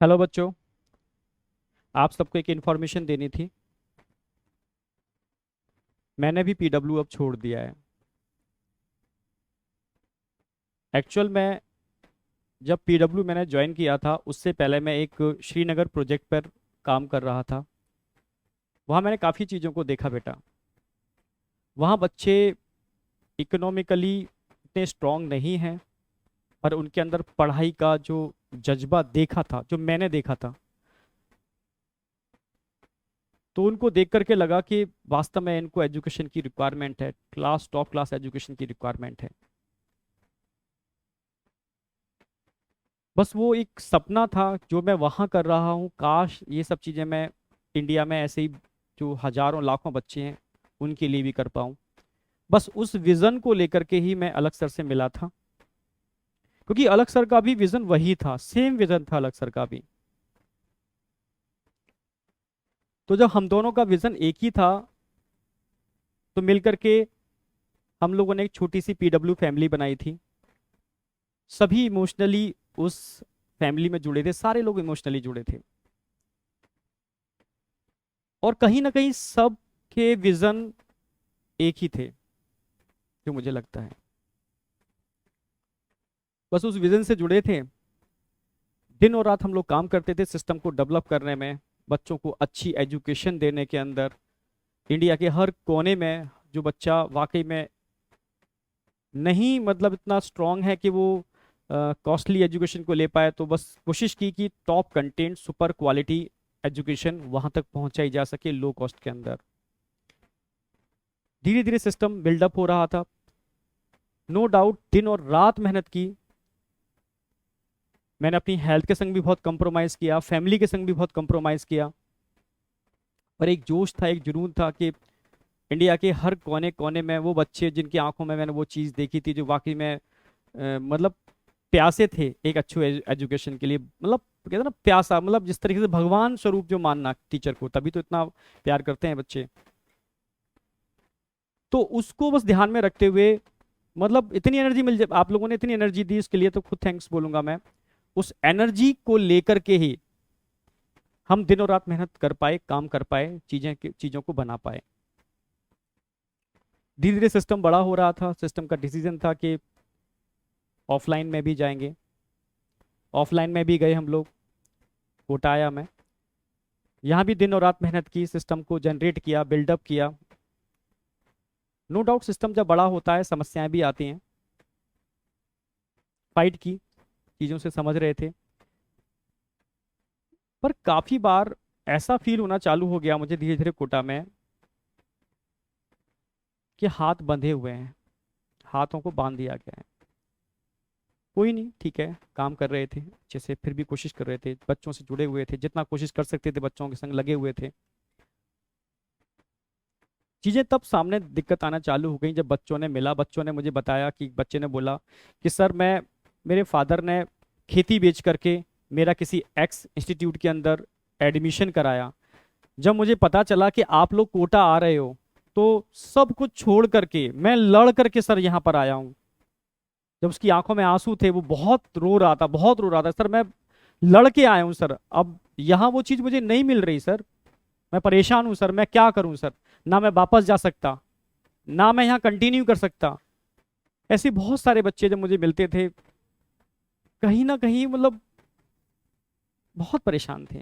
Hello बच्चों। आप सबको एक इन्फॉर्मेशन देनी थी। मैंने भी पीडब्ल्यू अब छोड़ दिया है। एक्चुअल में जब पीडब्ल्यू मैंने ज्वाइन किया था उससे पहले मैं एक श्रीनगर प्रोजेक्ट पर काम कर रहा था। वहाँ मैंने काफ़ी चीज़ों को देखा बेटा। वहाँ बच्चे इकोनॉमिकली इतने स्ट्रांग नहीं हैं, पर उनके अंदर पढ़ाई का जो जज्बा देखा था, जो मैंने देखा था, तो उनको देख करके लगा कि वास्तव में इनको एजुकेशन की रिक्वायरमेंट है, क्लास टॉप क्लास एजुकेशन की रिक्वायरमेंट है। बस वो एक सपना था जो मैं वहाँ कर रहा हूँ, काश ये सब चीज़ें मैं इंडिया में ऐसे ही जो हजारों लाखों बच्चे हैं उनके लिए भी कर पाऊँ। बस उस विज़न को लेकर के ही मैं अलग सर से मिला था, क्योंकि अलग सर का भी विज़न वही था, सेम विज़न था अलग सर का भी। तो जब हम दोनों का विज़न एक ही था, तो मिल करके हम लोगों ने एक छोटी सी पीडब्ल्यू फैमिली बनाई थी। सभी इमोशनली उस फैमिली में जुड़े थे, सारे लोग इमोशनली जुड़े थे, और कहीं ना कहीं सब के विज़न एक ही थे, जो मुझे लगता है। बस उस विजन से जुड़े थे। दिन और रात हम लोग काम करते थे सिस्टम को डेवलप करने में, बच्चों को अच्छी एजुकेशन देने के अंदर। इंडिया के हर कोने में जो बच्चा वाकई में नहीं मतलब इतना स्ट्रांग है कि वो कॉस्टली एजुकेशन को ले पाए, तो बस कोशिश की कि top content super quality education वहां तक पहुंचाई जा सके लो कॉस्ट के अंदर। धीरे धीरे सिस्टम बिल्डअप हो रहा था। नो डाउट दिन और रात मेहनत की। मैंने अपनी हेल्थ के संग भी बहुत कंप्रोमाइज़ किया, फैमिली के संग भी बहुत कंप्रोमाइज़ किया। पर एक जोश था, एक जुनून था कि इंडिया के हर कोने कोने में वो बच्चे जिनकी आंखों में मैंने वो चीज़ देखी थी, जो वाकई में मतलब प्यासे थे एक अच्छे एजुकेशन के लिए। मतलब कहते हैं ना प्यासा, मतलब जिस तरीके से भगवान स्वरूप जो मानना टीचर को, तभी तो इतना प्यार करते हैं बच्चे। तो उसको बस ध्यान में रखते हुए, मतलब इतनी एनर्जी मिल जाए, आप लोगों ने इतनी एनर्जी दी, इसके लिए तो खुद थैंक्स बोलूंगा मैं। उस एनर्जी को लेकर के ही हम दिनों रात मेहनत कर पाए, काम कर पाए, चीज़ों को बना पाए। धीरे धीरे सिस्टम बड़ा हो रहा था। सिस्टम का डिसीजन था कि ऑफलाइन में भी जाएंगे। ऑफलाइन में भी गए हम लोग, कोटा आया मैं। यहाँ भी दिन और रात मेहनत की, सिस्टम को जनरेट किया, बिल्डअप किया। नो डाउट सिस्टम जब बड़ा होता है समस्याएं भी आती हैं। फाइट की, चीज़ों से समझ रहे थे। पर काफ़ी बार ऐसा फील होना चालू हो गया मुझे धीरे धीरे कोटा में, कि हाथ बंधे हुए हैं, हाथों को बांध दिया गया है। कोई नहीं, ठीक है, काम कर रहे थे अच्छे से, फिर भी कोशिश कर रहे थे, बच्चों से जुड़े हुए थे, जितना कोशिश कर सकते थे बच्चों के संग लगे हुए थे। चीज़ें तब सामने दिक्कत आना चालू हो गई जब बच्चों ने मिला, बच्चों ने मुझे बताया कि बच्चे ने बोला कि सर मैं, मेरे फादर ने खेती बेच करके मेरा किसी एक्स इंस्टीट्यूट के अंदर एडमिशन कराया। जब मुझे पता चला कि आप लोग कोटा आ रहे हो, तो सब कुछ छोड़ करके मैं लड़ करके सर यहाँ पर आया हूँ। जब उसकी आंखों में आंसू थे, वो बहुत रो रहा था, बहुत रो रहा था, सर मैं लड़ के आया हूँ सर, अब यहाँ वो चीज़ मुझे नहीं मिल रही सर, मैं परेशान हूँ सर, मैं क्या करूँ सर, ना मैं वापस जा सकता, ना मैं यहाँ कंटिन्यू कर सकता। ऐसे बहुत सारे बच्चे जब मुझे मिलते थे, कहीं ना कहीं मतलब बहुत परेशान थे।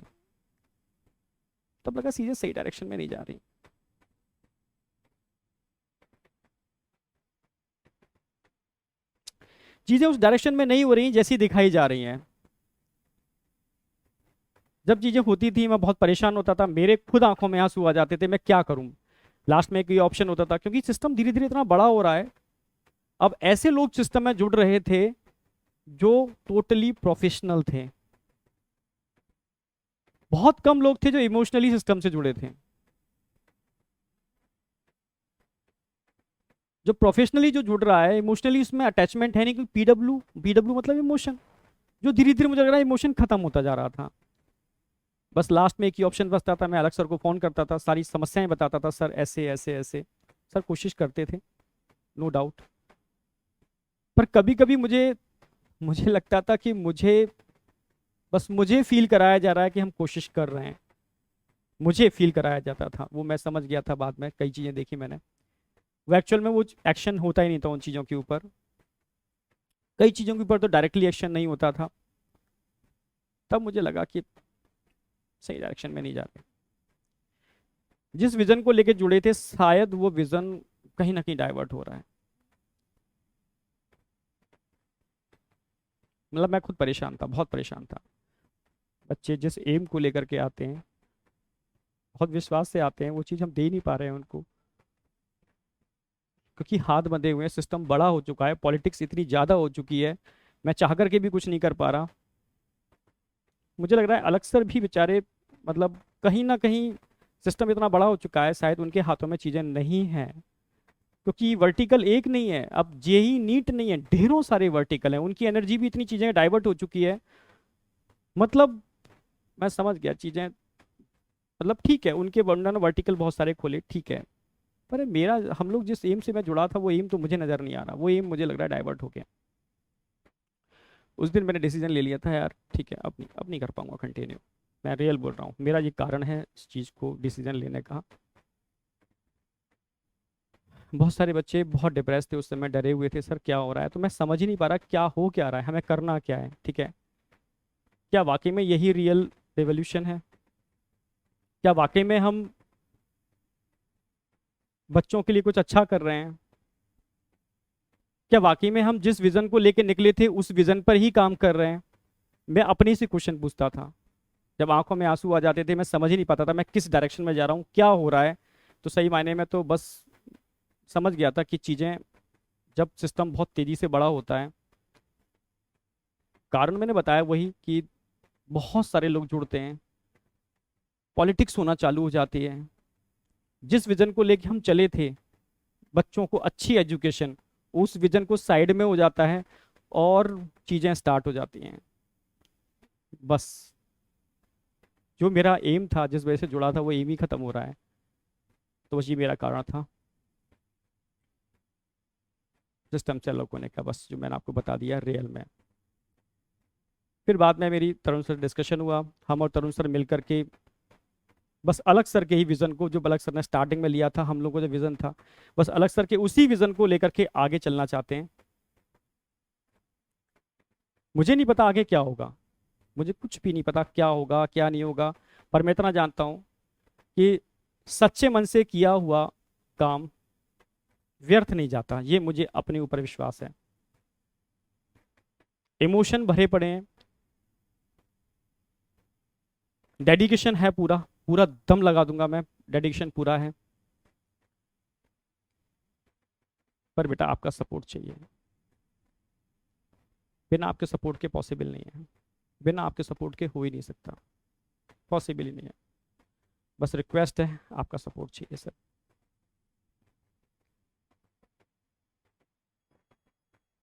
तब लगा चीजें सही डायरेक्शन में नहीं जा रही। चीजें उस डायरेक्शन में नहीं हो रही जैसी दिखाई जा रही हैं। जब चीजें होती थी मैं बहुत परेशान होता था, मेरे खुद आंखों में आंसू आ जाते थे, मैं क्या करूं। लास्ट में एक ये ऑप्शन होता था, क्योंकि सिस्टम धीरे धीरे इतना बड़ा हो रहा है। अब ऐसे लोग सिस्टम में जुड़ रहे थे जो टोटली प्रोफेशनल थे। बहुत कम लोग थे जो इमोशनली सिस्टम से जुड़े थे। जो प्रोफेशनली जो जुड़ रहा है, इमोशनली उसमें अटैचमेंट है नहीं, क्योंकि पीडब्ल्यू पीडब्ल्यू मतलब इमोशन। जो धीरे धीरे मुझे लग रहा है इमोशन खत्म होता जा रहा था। बस लास्ट में एक ही ऑप्शन बचता था, मैं अलग सर को फोन करता था, सारी समस्याएं बताता था, सर ऐसे ऐसे ऐसे। सर कोशिश करते थे, नो डाउट। पर कभी कभी मुझे मुझे लगता था कि मुझे बस मुझे फील कराया जा रहा है कि हम कोशिश कर रहे हैं, मुझे फील कराया जाता था। वो मैं समझ गया था बाद में, कई चीज़ें देखी मैंने, वो एक्चुअल में वो एक्शन होता ही नहीं था उन चीज़ों के ऊपर। कई चीज़ों के ऊपर तो डायरेक्टली एक्शन नहीं होता था। तब मुझे लगा कि सही डायरेक्शन में नहीं जा रहे। जिस विजन को लेके जुड़े थे शायद वो विजन कहीं ना कहीं डाइवर्ट हो रहा है। मतलब मैं खुद परेशान था, बहुत परेशान था। बच्चे जिस एम को लेकर के आते हैं, बहुत विश्वास से आते हैं, वो चीज़ हम दे नहीं पा रहे हैं उनको, क्योंकि हाथ बंधे हुए हैं, सिस्टम बड़ा हो चुका है, पॉलिटिक्स इतनी ज़्यादा हो चुकी है, मैं चाह करके भी कुछ नहीं कर पा रहा। मुझे लग रहा है अलग सर भी बेचारे, मतलब कहीं ना कहीं सिस्टम इतना बड़ा हो चुका है, शायद उनके हाथों में चीज़ें नहीं हैं। क्योंकि वर्टिकल एक नहीं है, अब जेई नीट नहीं है, ढेरों सारे वर्टिकल हैं, उनकी एनर्जी भी इतनी चीज़ें डाइवर्ट हो चुकी है। मतलब मैं समझ गया चीज़ें, मतलब ठीक है उनके वर्णन वर्टिकल बहुत सारे खोले, ठीक है, पर मेरा, हम लोग जिस एम से मैं जुड़ा था वो एम तो मुझे नज़र नहीं आ रहा, वो एम मुझे लग रहा है डाइवर्ट हो गया। उस दिन मैंने डिसीजन ले लिया था यार, ठीक है अब नहीं कर पाऊंगा कंटिन्यू। मैं रियल बोल रहा हूँ, मेरा ये कारण है इस चीज़ को डिसीजन लेने का। बहुत सारे बच्चे बहुत डिप्रेस थे उस समय, डरे हुए थे, सर क्या हो रहा है, तो मैं समझ ही नहीं पा रहा क्या हो क्या रहा है, हमें करना क्या है, ठीक है। क्या वाकई में यही रियल रेवोल्यूशन है? क्या वाकई में हम बच्चों के लिए कुछ अच्छा कर रहे हैं? क्या वाकई में हम जिस विजन को लेकर निकले थे उस विजन पर ही काम कर रहे हैं? मैं अपने से क्वेश्चन पूछता था। जब आंखों में आंसू आ जाते थे, मैं समझ ही नहीं पाता था मैं किस डायरेक्शन में जा रहा हूँ, क्या हो रहा है। तो सही मायने में तो बस समझ गया था कि चीज़ें, जब सिस्टम बहुत तेज़ी से बड़ा होता है, कारण मैंने बताया वही कि बहुत सारे लोग जुड़ते हैं, पॉलिटिक्स होना चालू हो जाती है। जिस विजन को लेके हम चले थे, बच्चों को अच्छी एजुकेशन, उस विजन को साइड में हो जाता है और चीज़ें स्टार्ट हो जाती हैं। बस जो मेरा एम था, जिस वजह से जुड़ा था, वो एम ही खत्म हो रहा है। तो बस ये मेरा कारण था सिस्टम से अलग होने का, बस जो मैंने आपको बता दिया रियल में। फिर बाद में मेरी तरुण सर डिस्कशन हुआ, हम और तरुण सर मिल करके बस अलग सर के ही विजन को, जो अलग सर ने स्टार्टिंग में लिया था, हम लोग को जो विजन था, बस अलग सर के उसी विजन को लेकर के आगे चलना चाहते हैं। मुझे नहीं पता आगे क्या होगा, मुझे कुछ भी नहीं पता क्या होगा क्या नहीं होगा, पर मैं इतना जानता हूं कि सच्चे मन से किया हुआ काम व्यर्थ नहीं जाता, ये मुझे अपने ऊपर विश्वास है। इमोशन भरे पड़े हैं, डेडिकेशन है, पूरा पूरा दम लगा दूंगा मैं, डेडिकेशन पूरा है, पर बेटा आपका सपोर्ट चाहिए। बिना आपके सपोर्ट के पॉसिबल नहीं है, बिना आपके सपोर्ट के हो ही नहीं सकता, पॉसिबल ही नहीं है। बस रिक्वेस्ट है, आपका सपोर्ट चाहिए सर।